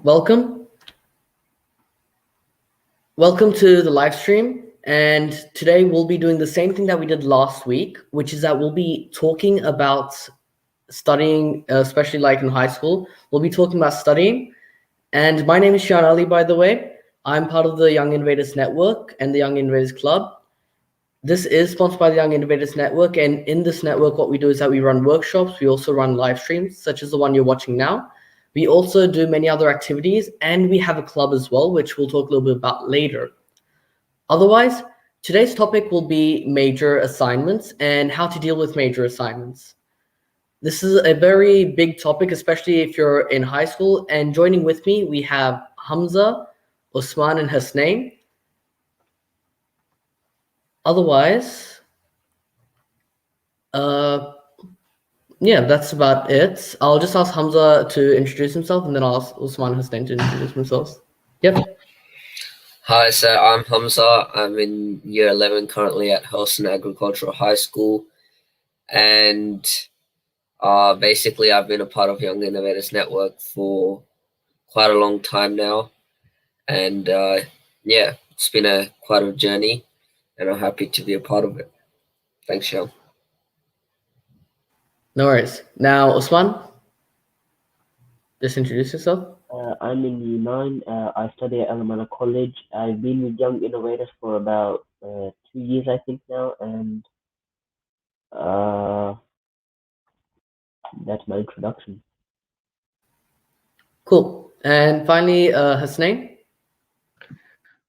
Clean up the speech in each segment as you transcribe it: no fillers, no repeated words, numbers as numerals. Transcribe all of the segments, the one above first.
Welcome. Welcome to the live stream. And today we'll be doing the same thing that we did last week, which is that we'll be talking about studying, especially like in high school. We'll be talking about studying. And my name is Sean Ali, by the way. I'm part of the Young Innovators Network and the Young Innovators Club. This is sponsored by the Young Innovators Network. And in this network, what we do is that we run workshops. We also run live streams, such as the one you're watching now. We also do many other activities, and we have a club as well, which we'll talk a little bit about later. Otherwise, today's topic will be major assignments and how to deal with major assignments. This is a very big topic, especially if you're in high school. And joining with me, we have Hamza, Usman, and Hasnain. Otherwise, yeah, that's about it. I'll just ask Hamza to introduce himself, and then I'll ask Usman and Hasnain to introduce themselves. Yep. Hi, so I'm Hamza. I'm in year 11 currently at Helston Agricultural High School. And basically, I've been a part of Young Innovators Network for quite a long time now. And yeah, it's been quite a journey, and I'm happy to be a part of it. Thanks, Sean. No worries. Now, Usman, just introduce yourself. I'm in year 9. I study at Alamana College. I've been with Young Innovators for about 2 years, I think now, and uh, that's my introduction. Cool. And finally, Hasnain.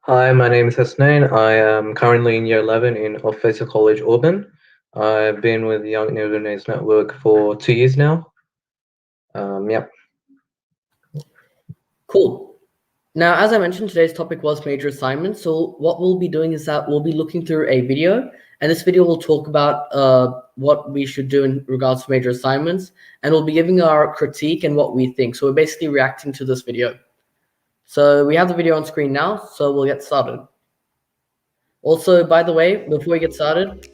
Hi, my name is Hasnain. I am currently in year 11 in Officer College, Auburn. I've been with the Young Innovators Network for 2 years now. Yep. Cool. Now, as I mentioned, today's topic was major assignments. So what we'll be doing is that we'll be looking through a video, and this video will talk about what we should do in regards to major assignments, and we'll be giving our critique and what we think. So we're basically reacting to this video. So we have the video on screen now, so we'll get started. Also, by the way, before we get started,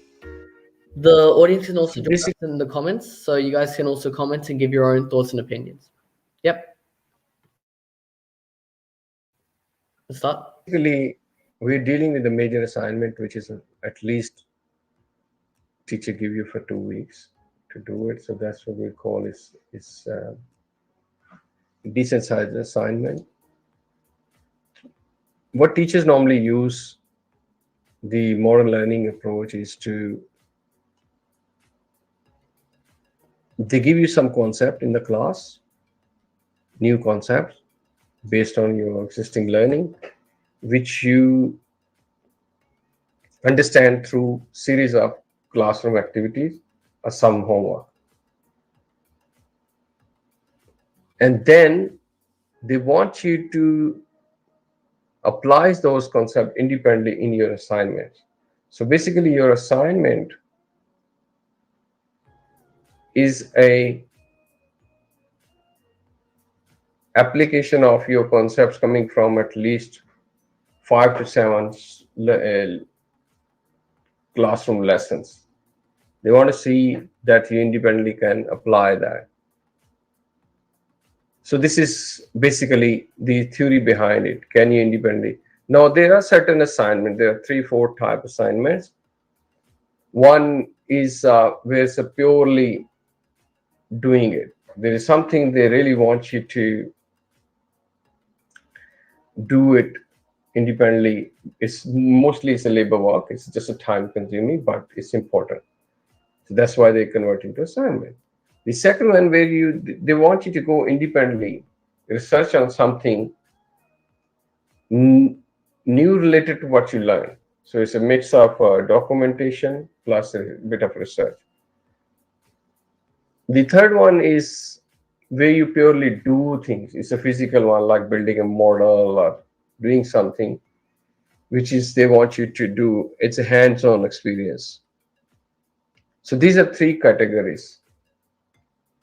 the audience can also join us in the comments, so you guys can also comment and give your own thoughts and opinions. Yep. Let's start. Basically, we're dealing with a major assignment, which is at least teacher give you for 2 weeks to do it. So that's what we call is decent sized assignment. What teachers normally use, the modern learning approach is they give you some concept in the class, new concepts based on your existing learning, which you understand through series of classroom activities or some homework. And then they want you to apply those concepts independently in your assignments. So basically your assignment is a application of your concepts coming from at least 5 to 7 classroom lessons. They want to see that you independently can apply that. So this is basically the theory behind it. Can you independently? Now there are certain assignments. There are 3-4 type assignments. One is where it's purely doing it. There is something they really want you to do it independently. It's a labor work. It's just a time consuming, but it's important. So that's why they convert into assignment. The second one where they want you to go independently, research on something new related to what you learn. So it's a mix of documentation plus a bit of research. The third one is where you purely do things. It's a physical one, like building a model or doing something, which is they want you to do. It's a hands-on experience. So these are 3 categories.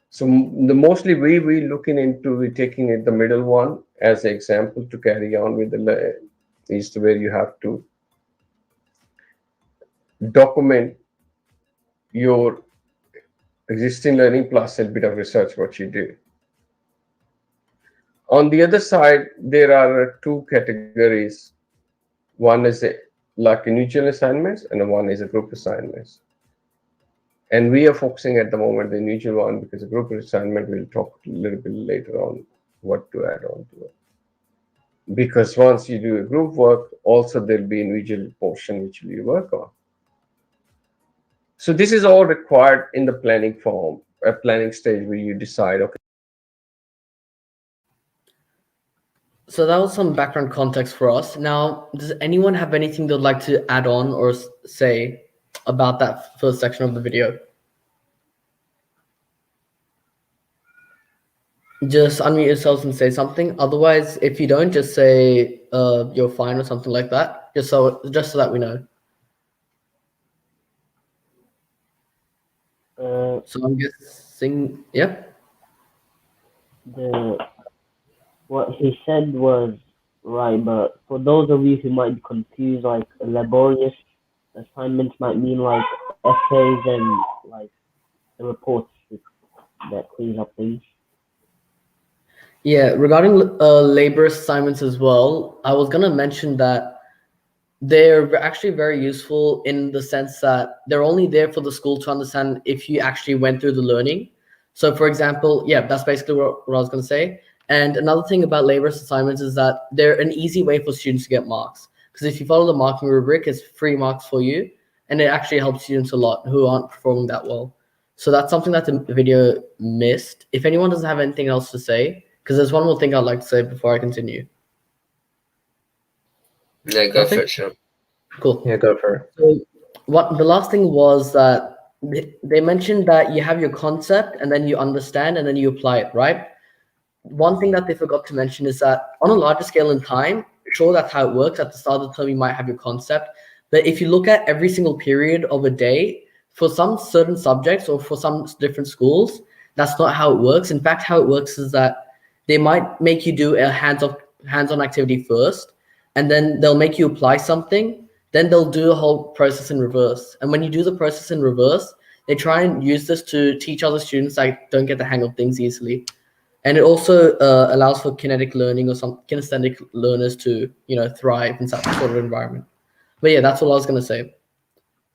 So the mostly we looking into taking it the middle one as an example to carry on with the is where you have to document your existing learning plus a bit of research what you do. On the other side, there are two categories. One is like individual assignments, and one is a group assignments. And we are focusing at the moment the individual one because the group assignment we'll talk a little bit later on what to add on to it. Because once you do a group work, also there'll be individual portion which you work on. So this is all required in the planning form, a planning stage where you decide, okay. So that was some background context for us. Now, does anyone have anything they'd like to add on or say about that first section of the video? Just unmute yourselves and say something. Otherwise, if you don't, just say you're fine or something like that. Just so that we know. So I'm guessing, yeah. What he said was right, but for those of you who might be confused, like laborious assignments might mean like essays and like the reports that cleans up things. Yeah, regarding labor assignments as well, I was gonna mention that they're actually very useful in the sense that they're only there for the school to understand if you actually went through the learning. So, for example, yeah, that's basically what I was gonna say. And another thing about labor assignments is that they're an easy way for students to get marks. Because if you follow the marking rubric, it's free marks for you, and it actually helps students a lot who aren't performing that well. So that's something that the video missed. If anyone doesn't have anything else to say, because there's one more thing I'd like to say before I continue. Yeah, go Nothing? for it, Sean. Cool. Yeah, go for it. So what the last thing was that they mentioned that you have your concept and then you understand and then you apply it, right? One thing that they forgot to mention is that on a larger scale in time, sure, that's how it works. At the start of the term, you might have your concept. But if you look at every single period of a day, for some certain subjects or for some different schools, that's not how it works. In fact, how it works is that they might make you do a hands-on activity first, and then they'll make you apply something. Then they'll do the whole process in reverse. And when you do the process in reverse, they try and use this to teach other students that don't get the hang of things easily. And it also allows for kinetic learning or some kinesthetic learners to thrive in such sort of environment. But yeah, that's all I was going to say.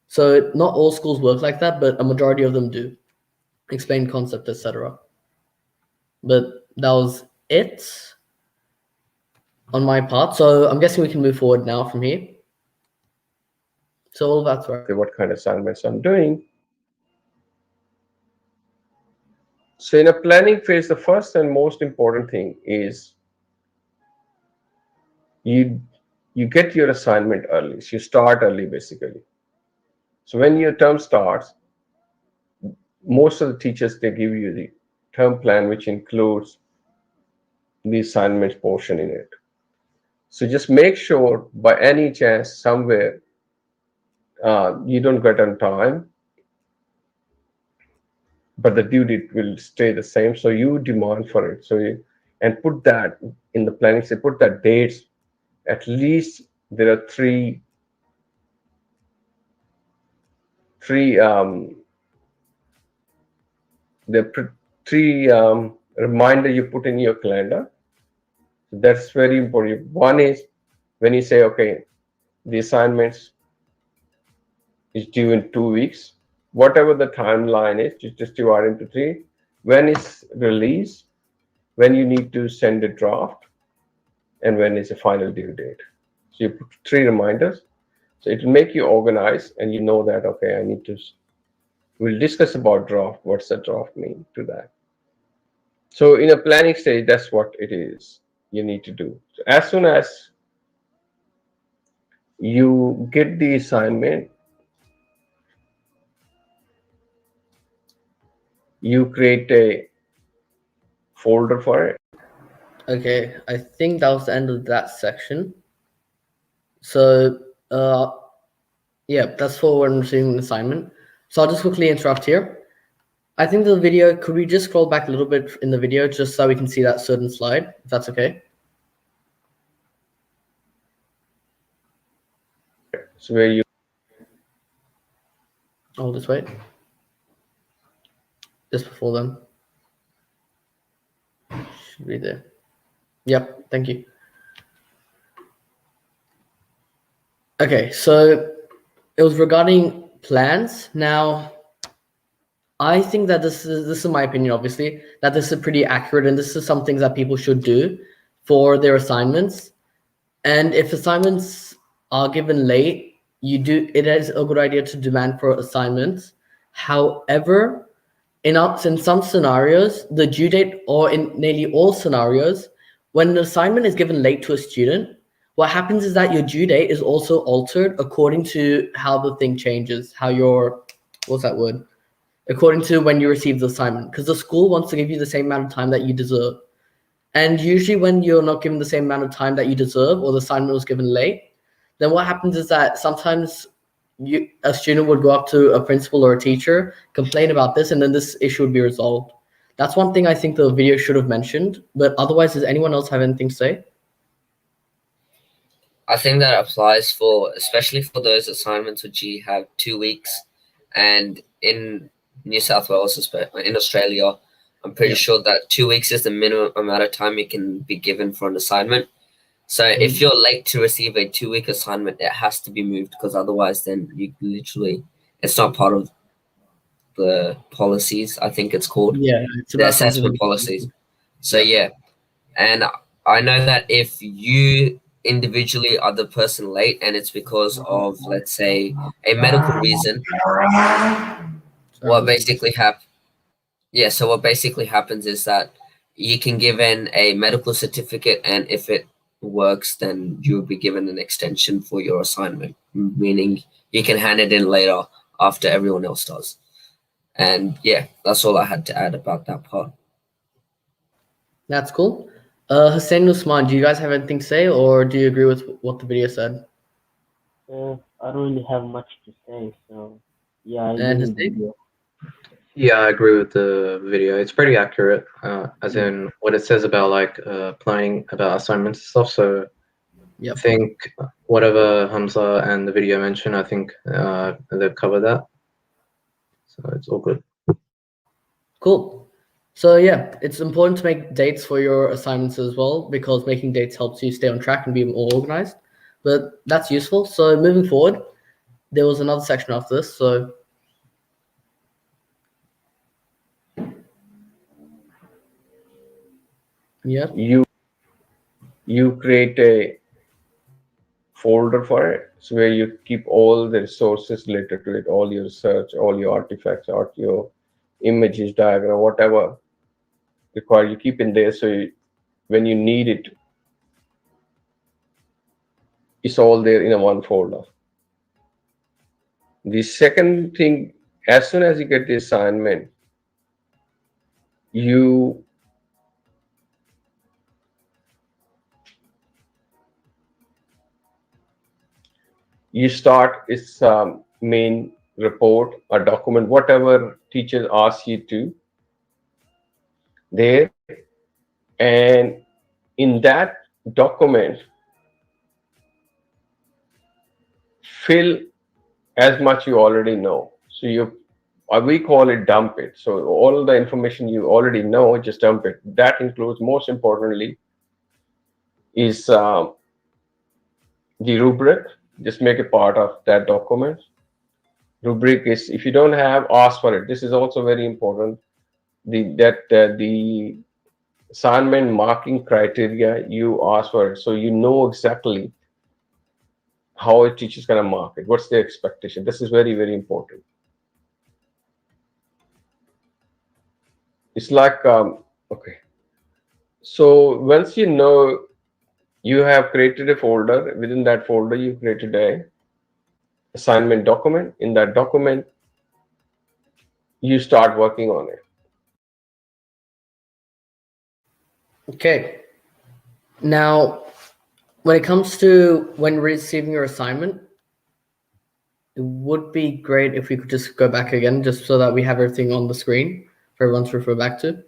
So not all schools work like that, but a majority of them do explain concept, etc. But that was it on my part. So I'm guessing we can move forward now from here. So all that's right. Okay, what kind of assignments I'm doing. So in a planning phase, the first and most important thing is you get your assignment early. So you start early basically. So when your term starts, most of the teachers they give you the term plan which includes the assignment portion in it. So just make sure by any chance somewhere you don't get on time, but the due date will stay the same. So you demand for it. So and put that in the planning. Say put that dates. At least there are three three reminder you put in your calendar. So that's very important. One is when you say, okay, the assignments is due in 2 weeks. Whatever the timeline is, just divide into three. When is release, when you need to send a draft, and when is the final due date. So you put three reminders. So it will make you organize and you know that, okay, I need to, we'll discuss about draft. What's the draft mean to that? So in a planning stage, that's what it is you need to do. So as soon as you get the assignment, you create a folder for it. Okay, I think that was the end of that section. So yeah, that's for when receiving an assignment. So I'll just quickly interrupt here. I think the video, could we just scroll back a little bit in the video just so we can see that certain slide, if that's okay? So where you I'll just wait. Just before then. Should be there. Yep. Thank you. Okay, so it was regarding plans. Now, I think that this is my opinion, obviously, that this is pretty accurate, and this is some things that people should do for their assignments. And if assignments are given late, it is a good idea to demand for assignments. However, in some scenarios, the due date, or in nearly all scenarios, when an assignment is given late to a student, what happens is that your due date is also altered according to how the thing changes, how your, what's that word? According to when you receive the assignment, because the school wants to give you the same amount of time that you deserve. And usually when you're not given the same amount of time that you deserve, or the assignment was given late, then what happens is that sometimes a student would go up to a principal or a teacher, complain about this, and then this issue would be resolved. That's one thing I think the video should have mentioned. But otherwise, does anyone else have anything to say? I think that applies for, especially for those assignments which you have 2 weeks, and in New South Wales, in Australia, I'm pretty sure that 2 weeks is the minimum amount of time you can be given for an assignment. So if you're late to receive a 2-week assignment, it has to be moved, because otherwise then you literally, it's not part of the policies, I think it's called, Yeah, it's the about something. assessment policies. So yeah, and I know that if you individually are the person late and it's because of, let's say, a medical reason, what basically happens, so what basically happens is that you can give in a medical certificate, and if it works, then you'll be given an extension for your assignment, meaning you can hand it in later after everyone else does. And yeah, that's all I had to add about that part. That's cool. Hussein Usman, do you guys have anything to say, or do you agree with what the video said? I don't really have much to say, so yeah, I And agree with the Hussein? video. Yeah, I agree with the video. It's pretty accurate, as in what it says about like planning about assignments and stuff. So I think whatever Hamza and the video mentioned, I think they've covered that. So it's all good. Cool. So yeah, it's important to make dates for your assignments as well, because making dates helps you stay on track and be more organized. But that's useful. So moving forward, there was another section after this. So yeah, You create a folder for it, so where you keep all the resources related to it, all your research, all your artifacts, all your images, diagram, whatever required, you keep in there. So when you need it, it's all there in a one folder. The second thing, as soon as you get the assignment, you start its main report or document, whatever teacher asks you to there, and in that document fill as much you already know. So we call it dump it. So all the information you already know, just dump it. That includes, most importantly, is the rubric. Just make it part of that document. Rubric is, if you don't have, ask for it. This is also very important. The assignment marking criteria, you ask for it, so you know exactly how a teacher is going to mark it. What's their expectation? This is very, very important. It's like okay. So once you know, you have created a folder. Within that folder, you created a assignment document. In that document, you start working on it. okay. Now, when it comes to when receiving your assignment, it would be great if we could just go back again, just so that we have everything on the screen for everyone to refer back to.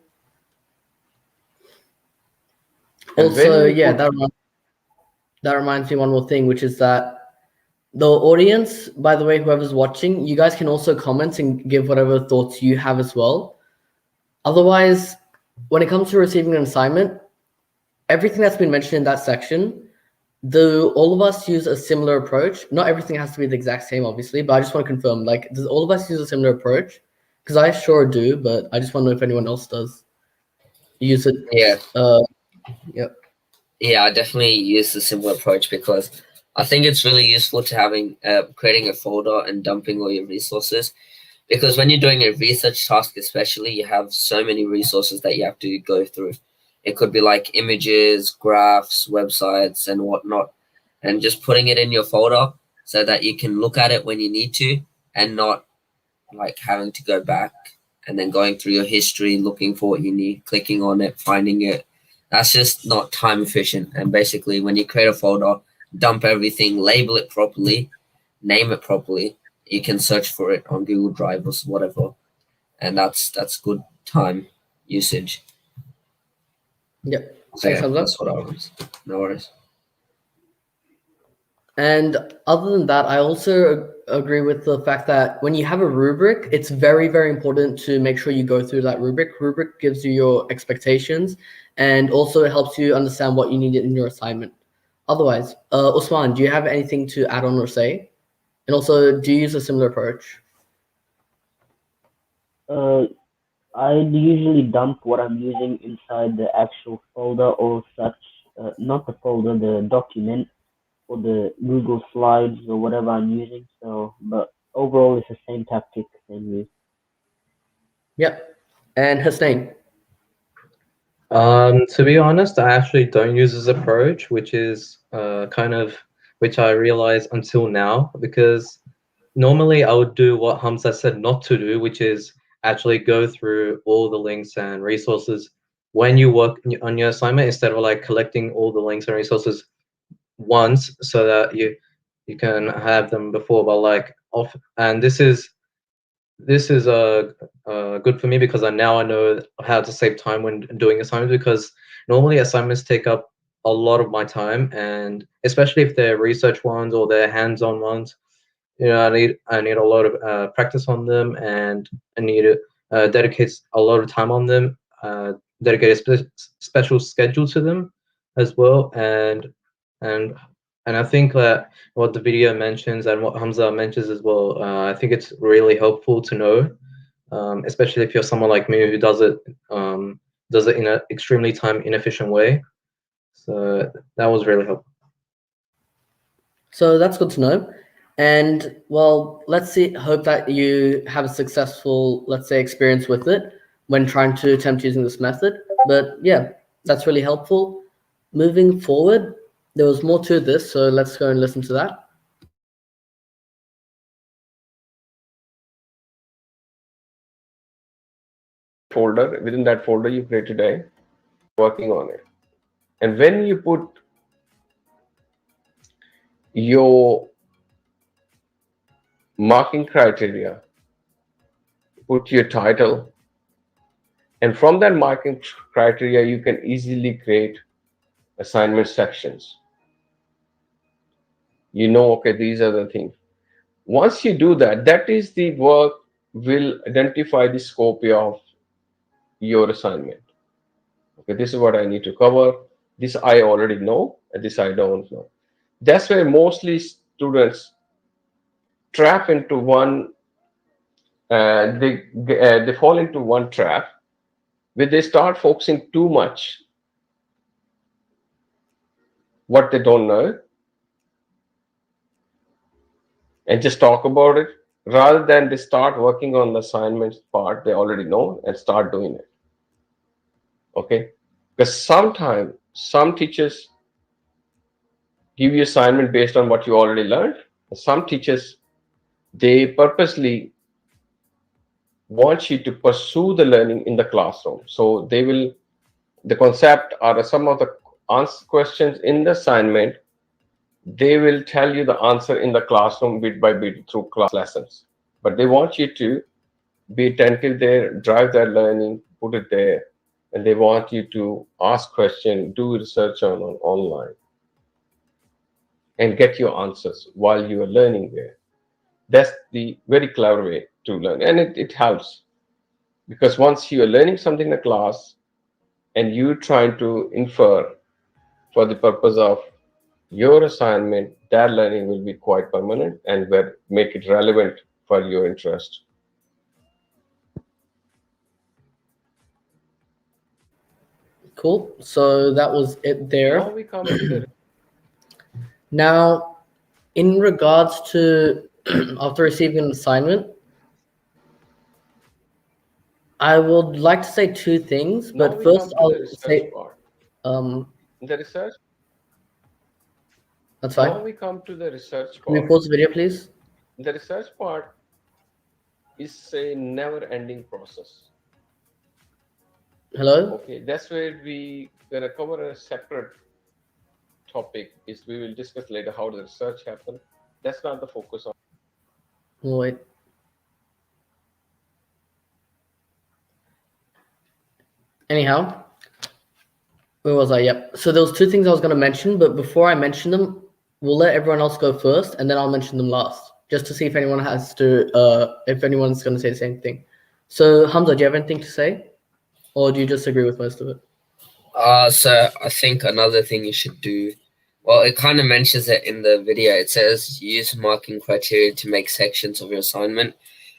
And Also, yeah, that reminds me one more thing, which is that the audience, by the way, whoever's watching, you guys can also comment and give whatever thoughts you have as well. Otherwise, when it comes to receiving an assignment, everything that's been mentioned in that section, do all of us use a similar approach? Not everything has to be the exact same, obviously, but I just want to confirm, like, does all of us use a similar approach? Because I sure do, but I just want to know if anyone else does use it. Yeah, Yep. yeah, I definitely use the similar approach because I think it's really useful to having creating a folder and dumping all your resources. Because when you're doing a research task, especially, you have so many resources that you have to go through. It could be like images, graphs, websites, and whatnot, and just putting it in your folder so that you can look at it when you need to, and not like having to go back and then going through your history, looking for what you need, clicking on it, finding it. That's just not time efficient. And basically, when you create a folder, dump everything, label it properly, name it properly, you can search for it on Google Drive or whatever, and that's good time usage. Yep. So Thanks, yeah, Hamza. that's what I was. No worries. And other than that, I also agree with the fact that when you have a rubric, it's very, very important to make sure you go through that rubric. Rubric gives you your expectations, and also it helps you understand what you need in your assignment. Otherwise, Usman, do you have anything to add on or say? And also, do you use a similar approach? Uh, I usually dump what I'm using inside the actual folder or such, not the folder, the document or the Google Slides or whatever I'm using. So, but overall, it's the same tactic, same use. Yep. And Hussein. To be honest, I actually don't use this approach, which is kind of which I realized until now, because normally I would do what Hamza said not to do, which is actually go through all the links and resources when you work on your assignment, instead of like collecting all the links and resources once so that you can have them before. But like off, and this is good for me because I know how to save time when doing assignments, because normally assignments take up a lot of my time, and especially if they're research ones or they're hands-on ones, I need a lot of practice on them, and I need to dedicate a lot of time on them, dedicate a special schedule to them as well. And and I think that what the video mentions and what Hamza mentions as well, I think it's really helpful to know, especially if you're someone like me who does it in an extremely time inefficient way. So that was really helpful. So that's good to know. And well, let's see, hope that you have a successful, let's say, experience with it when trying to attempt using this method. But yeah, that's really helpful. Moving forward, there was more to this, so let's go and listen to that. Folder, within that folder you created a working on it, and when you put your marking criteria, put your title, and from that marking criteria you can easily create assignment sections. Okay, these are the things. Once you do that, that is the work will identify the scope of your assignment. Okay, this is what I need to cover. This I already know, and this I don't know. That's where mostly students trap into one. They fall into one trap where they start focusing too much what they don't know and just talk about it, rather than they start working on the assignments part they already know and start doing it. Okay, because sometimes some teachers give you assignment based on what you already learned. Some teachers, they purposely want you to pursue the learning in the classroom, so they will, the concept or some of the answer questions in the assignment, they will tell you the answer in the classroom bit by bit through class lessons, but they want you to be attentive there, drive their learning, put it there, and they want you to ask questions, do research on online, and get your answers while you are learning there. That's the very clever way to learn, and it helps, because once you are learning something in a class and you trying to infer for the purpose of your assignment, that learning will be quite permanent and will make it relevant for your interest. Cool. So that was it there. Now we come to the Now, in regards to after receiving an assignment, I would like to say two things, now but we first come to the I'll research say part. um The research. that's Now fine. we come to the research Can we part. pause the video, please? The research part is a never-ending process. Hello? Okay, that's where we gonna cover a separate topic. Is we will discuss later how the research happen. That's not the focus on. Wait. Anyhow, where was I? Yep. So there was two things I was going to mention, but before I mention them, we'll let everyone else go first, and then I'll mention them last, just to see if anyone has to, if anyone's going to say the same thing. So Hamza, do you have anything to say, or do you just agree with most of it? So I think another thing you should do, well, it kind of mentions it in the video. It says use marking criteria to make sections of your assignment.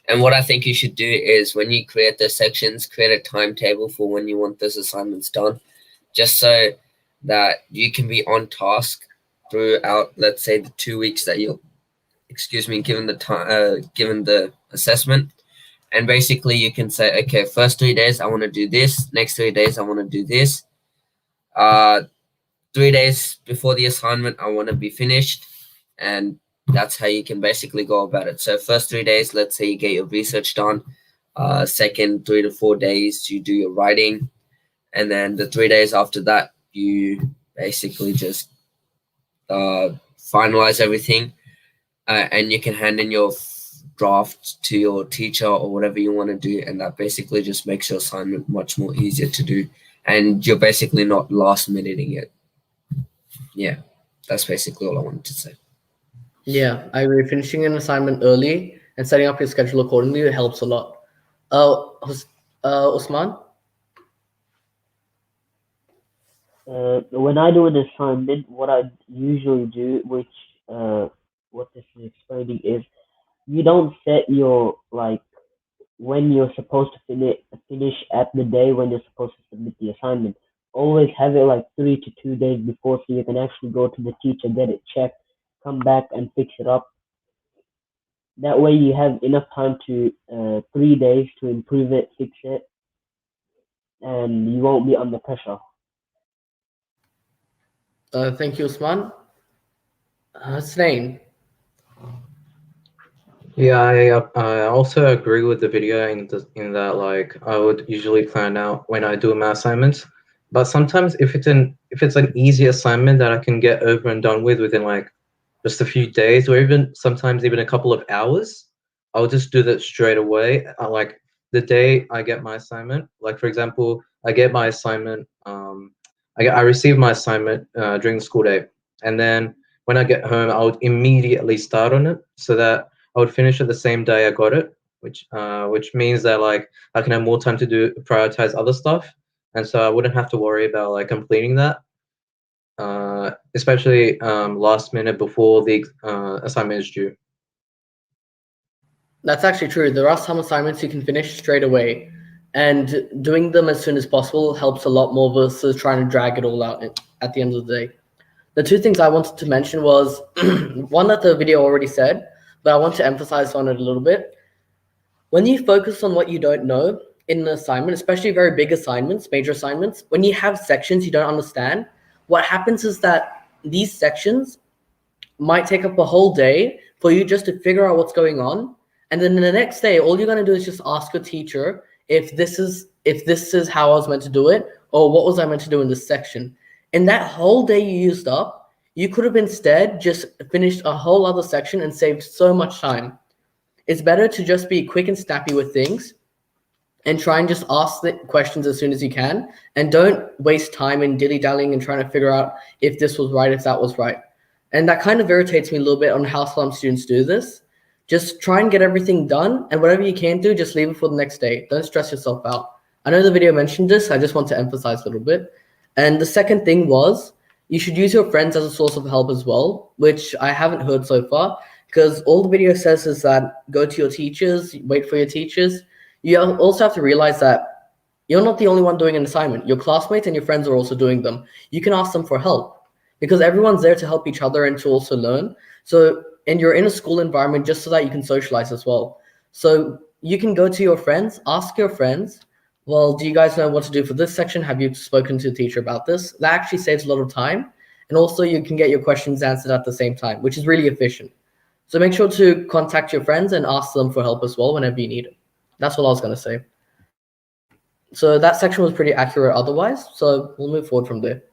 And what I think you should do is when you create those sections, create a timetable for when you want those assignments done, just so that you can be on task throughout, let's say, the 2 weeks that you're, given the time, given the assessment. And basically, you can say, okay, first 3 days I want to do this, next 3 days I want to do this. 3 days before the assignment, I want to be finished, and that's how you can basically go about it. So first 3 days, let's say you get your research done. Second 3 to 4 days, you do your writing, and then the 3 days after that, you basically just finalize everything, and you can hand in your draft to your teacher or whatever you want to do, and that basically just makes your assignment much more easier to do, and you're basically not last minuting it. Yeah, that's basically all I wanted to say. Yeah, I agree. Finishing an assignment early and setting up your schedule accordingly helps a lot. Usman? When I do an assignment, what I usually do, which what this is explaining is, you don't set your like when you're supposed to finish at the day when you're supposed to submit the assignment. Always have it like 3 to 2 days before, so you can actually go to the teacher, get it checked, come back and fix it up. That way, you have enough time to 3 days to improve it, fix it, and you won't be under pressure. Thank you, Usman. Snain. Yeah, I also agree with the video in that like I would usually plan out when I do my assignments, but sometimes if it's an easy assignment that I can get over and done with within like just a few days or even sometimes even a couple of hours, I'll just do that straight away. Like the day I get my assignment, like for example, I get my assignment, I receive my assignment during the school day, and then when I get home, I would immediately start on it so that I would finish it the same day I got it, which means that like I can have more time to prioritize other stuff, and so I wouldn't have to worry about like completing that, especially last minute before the assignment is due. That's actually true. There are some assignments you can finish straight away, and doing them as soon as possible helps a lot more versus trying to drag it all out at the end of the day. The two things I wanted to mention was one that the video already said, but I want to emphasize on it a little bit. When you focus on what you don't know in an assignment, especially very big assignments, major assignments, when you have sections you don't understand, what happens is that these sections might take up a whole day for you just to figure out what's going on. And then the next day, all you're going to do is just ask your teacher if this is how I was meant to do it, or what was I meant to do in this section. And that whole day you used up, you could have instead just finished a whole other section and saved so much time. It's better to just be quick and snappy with things and try and just ask the questions as soon as you can, and don't waste time in dilly-dallying and trying to figure out if this was right, if that was right. And that kind of irritates me a little bit on how some students do this. Just try and get everything done, and whatever you can do, just leave it for the next day. Don't stress yourself out. I know the video mentioned this. I just want to emphasize a little bit. And the second thing was, you should use your friends as a source of help as well, which I haven't heard so far. Because all the video says is that go to your teachers, wait for your teachers. You also have to realize that you're not the only one doing an assignment. Your classmates and your friends are also doing them. You can ask them for help because everyone's there to help each other and to also learn. So, and you're in a school environment just so that you can socialize as well. So you can go to your friends, ask your friends, well, do you guys know what to do for this section? Have you spoken to the teacher about this? That actually saves a lot of time. And also you can get your questions answered at the same time, which is really efficient. So make sure to contact your friends and ask them for help as well whenever you need it. That's what I was going to say. So that section was pretty accurate otherwise. So we'll move forward from there.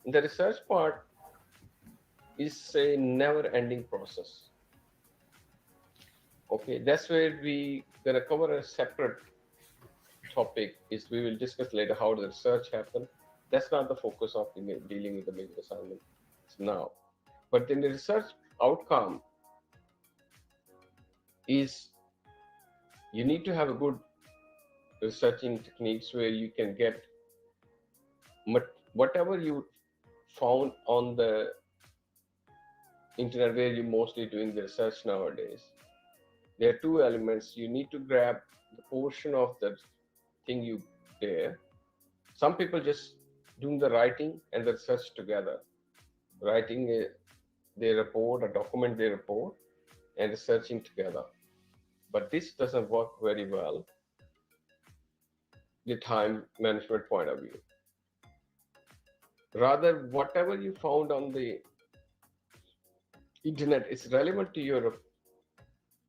The research part is a never-ending process. Okay, that's where we gonna cover a separate topic. Is we will discuss later how the research happen. That's not the focus of dealing with the major assignment now. But then the research outcome is you need to have a good researching techniques where you can get whatever you found on the internet where you're mostly doing the research nowadays. There are two elements. You need to grab the portion of the thing you there. Some people just doing the writing and the research together, writing their report, a document their report, and researching together. But this doesn't work very well, the time management point of view. Rather, whatever you found on the internet is relevant to your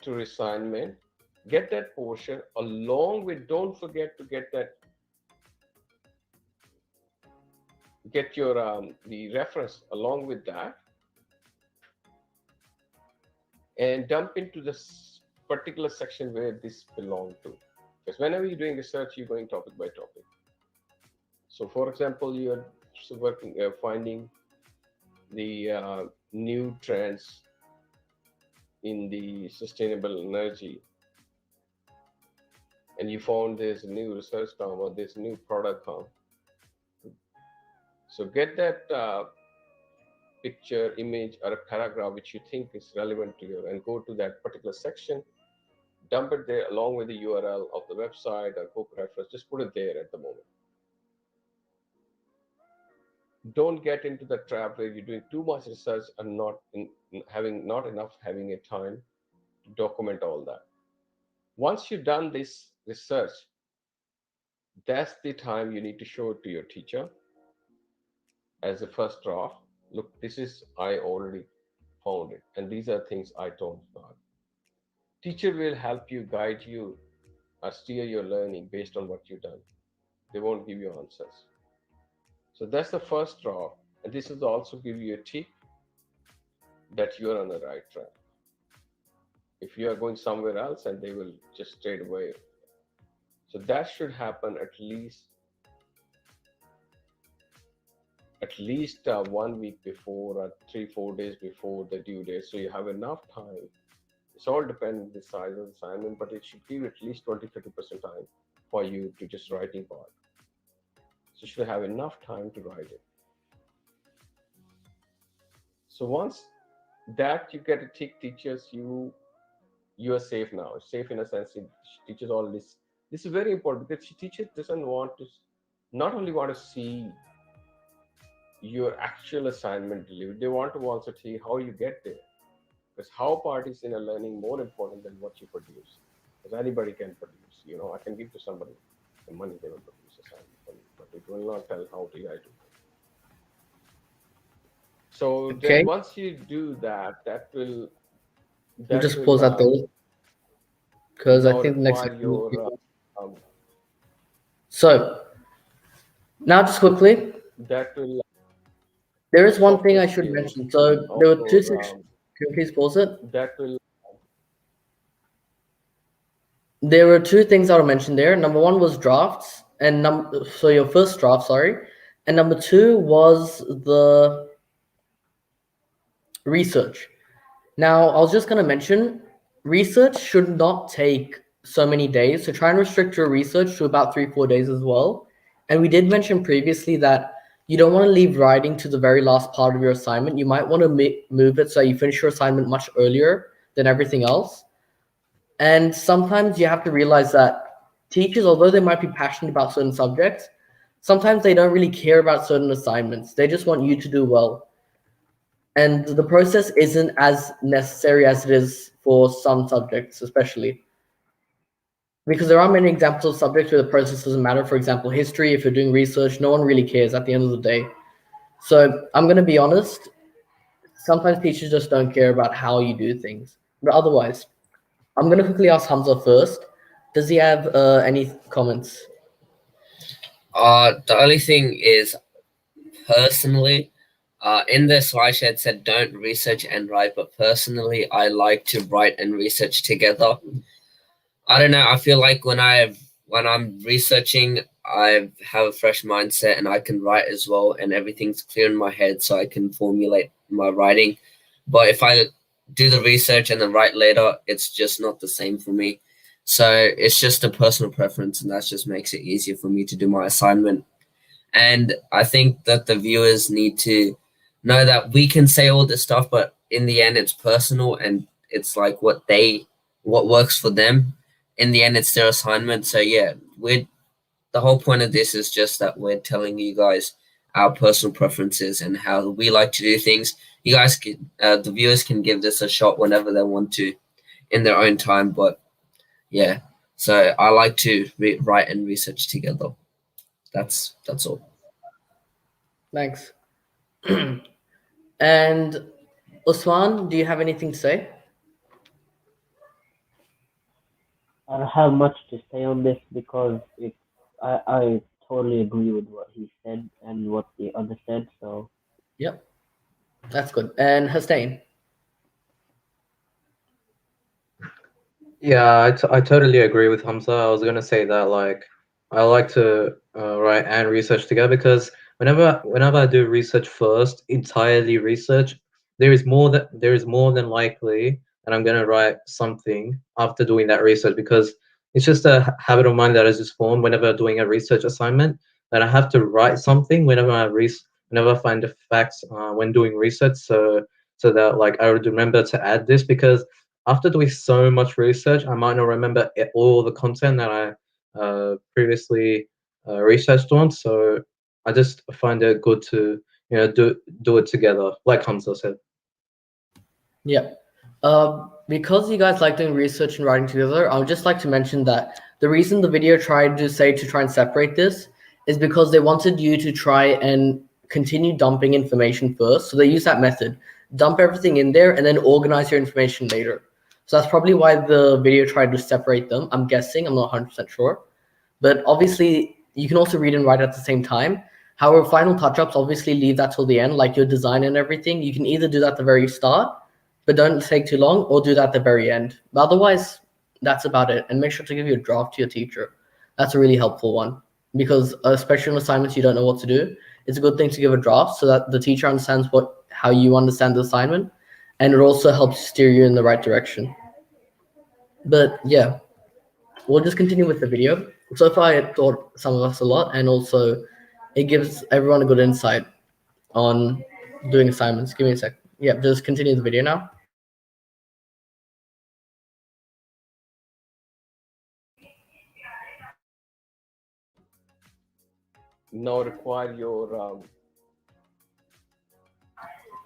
to assignment. Get that portion along with. Don't forget to get that. Get your the reference along with that, and dump into this particular section where this belong to. Because whenever you're doing research, you're going topic by topic. So, for example, you're working finding the new trends in the sustainable energy, and you found there's a new research term or there's a new product term. So get that picture, image, or a paragraph which you think is relevant to you, and go to that particular section, dump it there along with the URL of the website or book reference. Just put it there at the moment. Don't get into the trap where you're doing too much research and not having a time to document all that. Once you've done this research, that's the time you need to show it to your teacher as a first draft. Look, this is I already found it, and these are things I don't know. Teacher will help you, guide you, or steer your learning based on what you've done. They won't give you answers. So that's the first draft, and this will also give you a tick that you're on the right track. If you are going somewhere else, and they will just straight away. So that should happen at least 1 week before or 3-4 days before the due date, so you have enough time. It's all depends on the size of the assignment, but it should give at least 20-30% time for you to just writing part. So you should have enough time to write it. So once that you get a tick, teachers, you are safe now. Safe in a sense, teachers all this. This is very important because teacher doesn't want to not only want to see your actual assignment delivered, they want to also see how you get there. Because how part is in a learning more important than what you produce. Because anybody can produce. I can give to somebody the money, they will produce assignment, but it will not tell how to write it. So then once you do that, that will We'll just close that door because I think the next your so now just quickly that will there is one thing I should mention. So there were two sections. Can you please pause it? That will There were two things I would mention there. Number one was drafts, and so your first draft, sorry, and number two was the research. Now, I was just going to mention research should not take so many days. So try and restrict your research to about 3, 4 days as well. And we did mention previously that you don't want to leave writing to the very last part of your assignment. You might want to move it so you finish your assignment much earlier than everything else. And sometimes you have to realize that teachers, although they might be passionate about certain subjects, sometimes they don't really care about certain assignments. They just want you to do well. And the process isn't as necessary as it is for some subjects, especially because there are many examples of subjects where the process doesn't matter. For example, history, if you're doing research, no one really cares at the end of the day. So I'm going to be honest, sometimes teachers just don't care about how you do things. But otherwise, I'm going to quickly ask Hamza first. Does he have any comments? The only thing is, personally, in the slideshow it said don't research and write, but personally, I like to write and research together. I don't know. I feel like when I'm researching, I have a fresh mindset and I can write as well, and everything's clear in my head, so I can formulate my writing. But if I do the research and then write later, it's just not the same for me. So it's just a personal preference, and that just makes it easier for me to do my assignment. And I think that the viewers need to know that we can say all this stuff, but in the end, it's personal and it's like what works for them. In the end, it's their assignment. So yeah, we're the whole point of this is just that we're telling you guys our personal preferences and how we like to do things. You guys can, the viewers can give this a shot whenever they want to, in their own time. But yeah, so I like to write and research together. That's all. Thanks. And Usman, do you have anything to say? I don't have much to say on this because I totally agree with what he said and what the other said. So Yep, that's good. And Hussein? Yeah, I totally agree with Hamza. I was gonna say that like I like to write and research together because whenever I do research first, entirely research, there is more than likely that I'm gonna write something after doing that research because it's just a habit of mine that has just formed whenever doing a research assignment that I have to write something whenever I find the facts when doing research so that like I would remember to add this because after doing so much research, I might not remember all the content that I previously researched on. So I just find it good to do it together, like Hamza said. Yeah. Because you guys like doing research and writing together, I would just like to mention that the reason the video tried to say to try and separate this is because they wanted you to try and continue dumping information first. So they use that method, dump everything in there and then organize your information later. So that's probably why the video tried to separate them. I'm guessing, I'm not 100% sure. But obviously, you can also read and write at the same time. However, final touch-ups obviously leave that till the end, like your design and everything. You can either do that at the very start, but don't take too long, or do that at the very end. But otherwise, that's about it. And make sure to give your draft to your teacher. That's a really helpful one because especially on assignments you don't know what to do. It's a good thing to give a draft so that the teacher understands how you understand the assignment, and it also helps steer you in the right direction. But yeah, we'll just continue with the video. So far, it taught some of us a lot, and also it gives everyone a good insight on doing assignments. Give me a sec. Yeah, just continue the video now. Now require your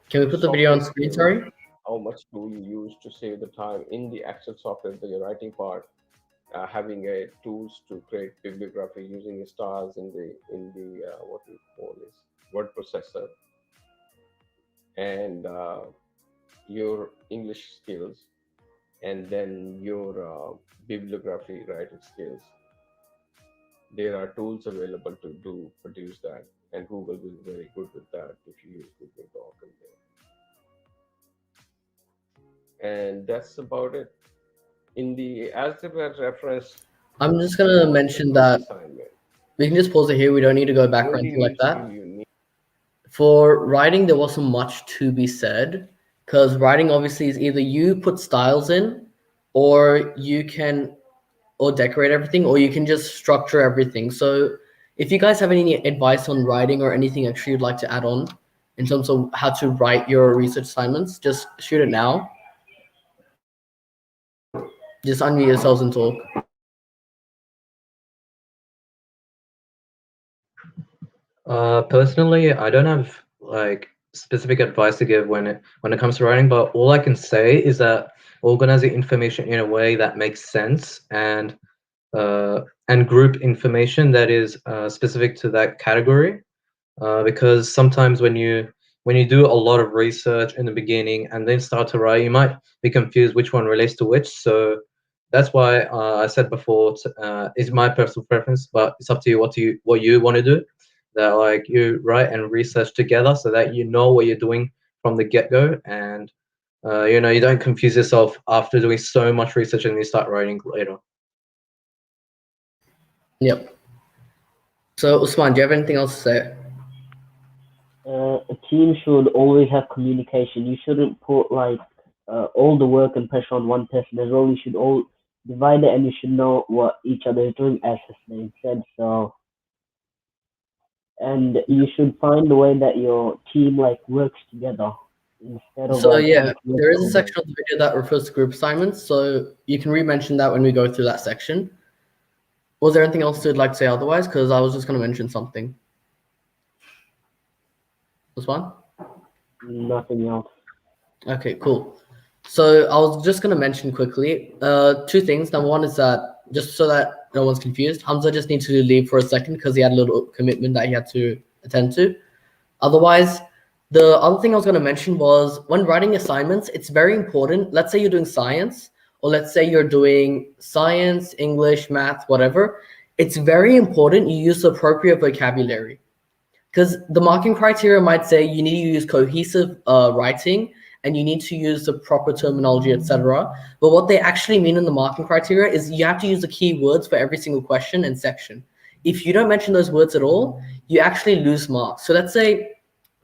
Can we put the video software on screen? skills. Sorry. How much do you use to save the time in the actual software, the writing part? Having a tools to create bibliography using stars in the what we call this word processor and your English skills and then your bibliography writing skills. There are tools available to do produce that, and Google will be very good with that if you use Google Doc in there. And that's about it. In the algebra reference I'm just gonna mention that assignment, we can just pause it here. We don't need to go back or only anything like new skill that. you need. For writing, there wasn't much to be said. because writing obviously is either you put styles in, or you can or decorate everything, or you can just structure everything. So if you guys have any advice on writing or anything extra you'd like to add on in terms of how to write your research assignments, just shoot it now. Just unmute yourselves and talk. Personally, I don't have like specific advice to give when it comes to writing, but all I can say is that organizing information in a way that makes sense and group information that is specific to that category. Because sometimes when you do a lot of research in the beginning and then start to write, you might be confused which one relates to which. So that's why I said before, it's my personal preference, but it's up to you what you want to do. That like you write and research together so that you know what you're doing from the get-go, and you don't confuse yourself after doing so much research and you start writing later. Yep. So Usman, do you have anything else to say? A team should always have communication. You shouldn't put like all the work and pressure on one person as well. You should all divide it, and you should know what each other is doing, as his name said. So, and you should find a way that your team like works together instead of So like trying yeah, to work there is a alone. section of the video that refers to group assignments, so you can re-mention that when we go through that section. Was there anything else you'd like to say otherwise? Because I was just going to mention something. Usman? Nothing else. Okay, cool. So I was just going to mention quickly two things. Number one is that, just so that no one's confused, Hamza just needs to leave for a second because he had a little commitment that he had to attend to. Otherwise, the other thing I was going to mention was when writing assignments, it's very important. Let's say you're doing science, or let's say you're doing science, English, math, whatever. It's very important you use the appropriate vocabulary, because the marking criteria might say you need to use cohesive writing and you need to use the proper terminology, etc. But what they actually mean in the marking criteria is you have to use the key words for every single question and section. If you don't mention those words at all, you actually lose marks. So let's say,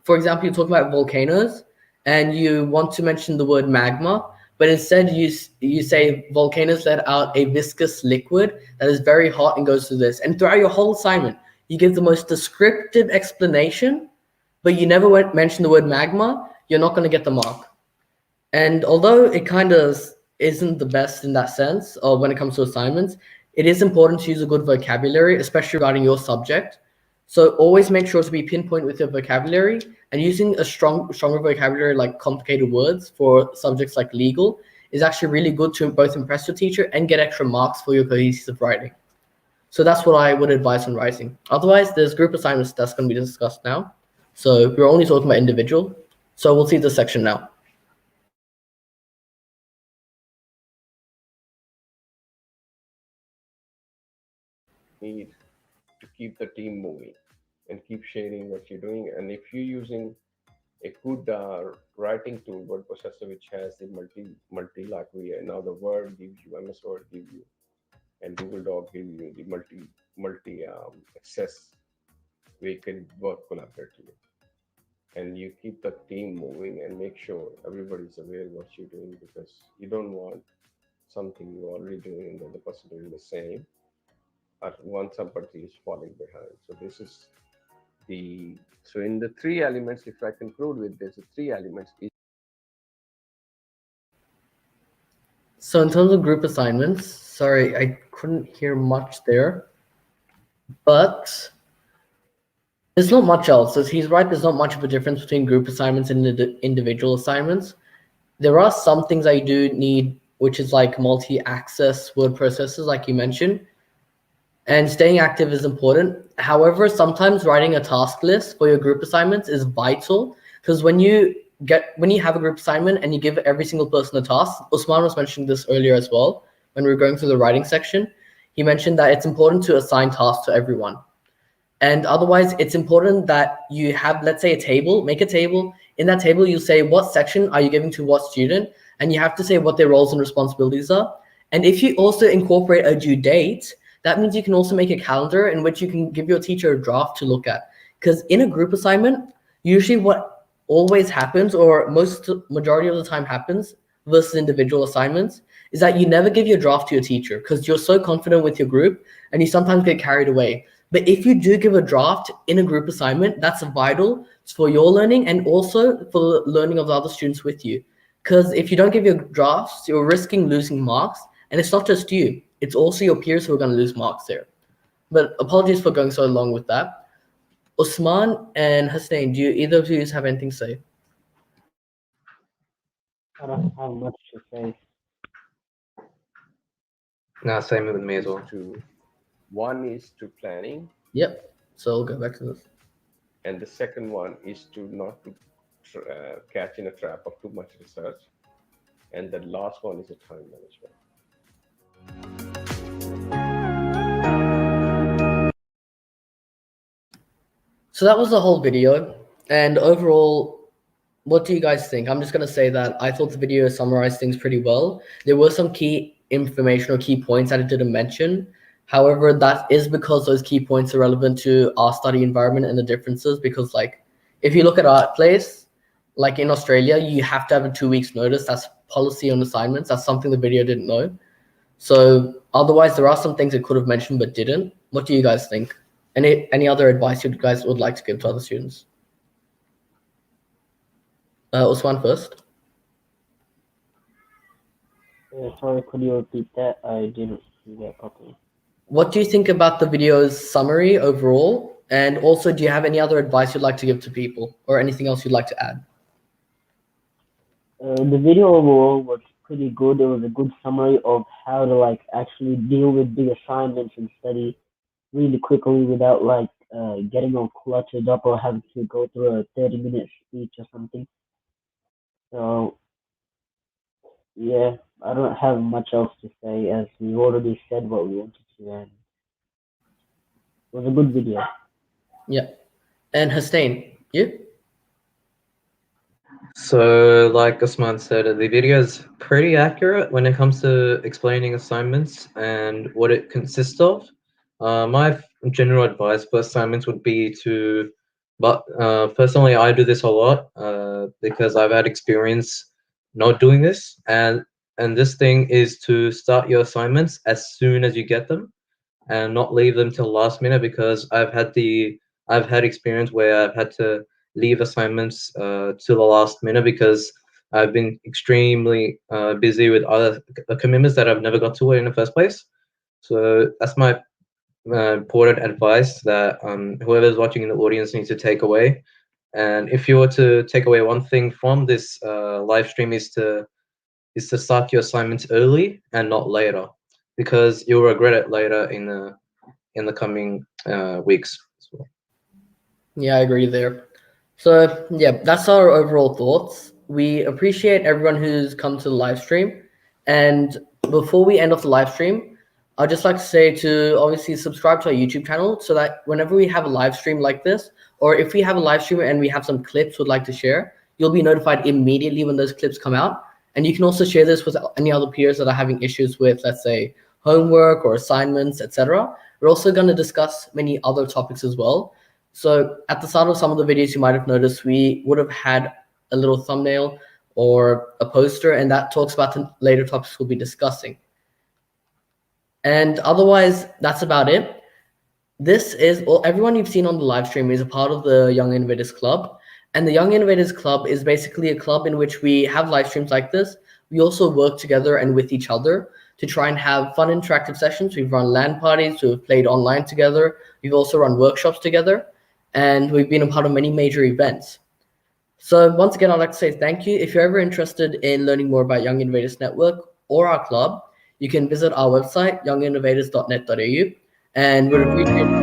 for example, you're talking about volcanoes and you want to mention the word magma, but instead you say volcanoes let out a viscous liquid that is very hot and goes through this. And throughout your whole assignment, you give the most descriptive explanation, but you never mention the word magma, you're not going to get the mark. And although it kind of isn't the best in that sense, or when it comes to assignments, it is important to use a good vocabulary, especially regarding your subject. So always make sure to be pinpoint with your vocabulary, and using a stronger vocabulary like complicated words for subjects like legal is actually really good to both impress your teacher and get extra marks for your cohesive writing. So that's what I would advise on writing. Otherwise, there's group assignments that's going to be discussed now. So we're only talking about individual. So we'll see this section now. Need to keep the team moving and keep sharing what you're doing. And if you're using a good writing tool, word processor, which has the multi like we now the Word gives you, MS Word gives you, and Google Doc gives you the multi access, where you can work collaboratively. And you keep the team moving and make sure everybody's aware what you're doing, because you don't want something you're already doing and the other person doing the same, or one somebody is falling behind. So this is so in the three elements, if I conclude with this, the three elements. So in terms of group assignments, sorry, I couldn't hear much there, but there's not much else. As he's right, there's not much of a difference between group assignments and individual assignments. There are some things I do need, which is like multi-access word processors, like you mentioned, and staying active is important. However, sometimes writing a task list for your group assignments is vital, because when you have a group assignment and you give every single person a task, Usman was mentioning this earlier as well, when we were going through the writing section, he mentioned that it's important to assign tasks to everyone. And otherwise, it's important that you have, let's say, a table, make a table. In that table, you say what section are you giving to what student, and you have to say what their roles and responsibilities are. And if you also incorporate a due date, that means you can also make a calendar in which you can give your teacher a draft to look at. Because in a group assignment, usually what always happens, or majority of the time happens, versus individual assignments, is that you never give your draft to your teacher because you're so confident with your group and you sometimes get carried away. But if you do give a draft in a group assignment, that's vital for your learning and also for the learning of the other students with you. Because if you don't give your drafts, you're risking losing marks. And it's not just you, it's also your peers who are going to lose marks there. But apologies for going so long with that. Usman and Hussein, do you either of you have anything to say? I don't have much to say. Nah, same with me as well. One is to planning, Yep. So I'll go back to this. and the second one is to not to catch in a trap of too much research, and the last one is a time management. So that was the whole video. And overall, what do you guys think? I'm just going to say that I thought the video summarized things pretty well. There were some key information or key points that it didn't mention. However, that is because those key points are relevant to our study environment and the differences. Because, like, if you look at our place, like in Australia, you have to have a 2 weeks notice. That's policy on assignments. That's something the video didn't know. So otherwise, there are some things it could have mentioned but didn't. What do you guys think? Any other advice you guys would like to give to other students? Usman first. Sorry, could you repeat that? I didn't see that properly. What do you think about the video's summary overall? And also, do you have any other advice you'd like to give to people or anything else you'd like to add? The video overall was pretty good. It was a good summary of how to like actually deal with big assignments and study really quickly without like getting all cluttered up or having to go through a 30-minute speech or something. So yeah, I don't have much else to say as we already said what we wanted to, and it was a good video. Yeah. And Hussein, you? So, like Usman said, the video is pretty accurate when it comes to explaining assignments and what it consists of. My general advice for assignments would be to, but personally, I do this a lot because I've had experience not doing this, and this thing is to start your assignments as soon as you get them, and not leave them till last minute because I've had experience where I've had to leave assignments to the last minute because I've been extremely busy with other commitments that I've never got to in the first place. So that's my important advice that whoever's watching in the audience needs to take away. And if you were to take away one thing from this live stream is to start your assignments early and not later, because you'll regret it later in the coming weeks as well. Yeah, I agree there. So yeah, that's our overall thoughts. We appreciate everyone who's come to the live stream. And before we end off the live stream, I'd just like to say to obviously subscribe to our YouTube channel so that whenever we have a live stream like this, or if we have a live stream and we have some clips we'd like to share, you'll be notified immediately when those clips come out. And you can also share this with any other peers that are having issues with, let's say, homework or assignments, etc. We're also going to discuss many other topics as well. So at the start of some of the videos, you might have noticed we would have had a little thumbnail or a poster, and that talks about the later topics we'll be discussing. And otherwise, that's about it. This is everyone you've seen on the live stream is a part of the Young Innovators Club. And the Young Innovators Club is basically a club in which we have live streams like this. We also work together and with each other to try and have fun interactive sessions. We've run LAN parties, we've played online together. We've also run workshops together, and we've been a part of many major events. So once again, I'd like to say thank you. If you're ever interested in learning more about Young Innovators Network or our club, you can visit our website, younginnovators.net.au, and we'd appreciate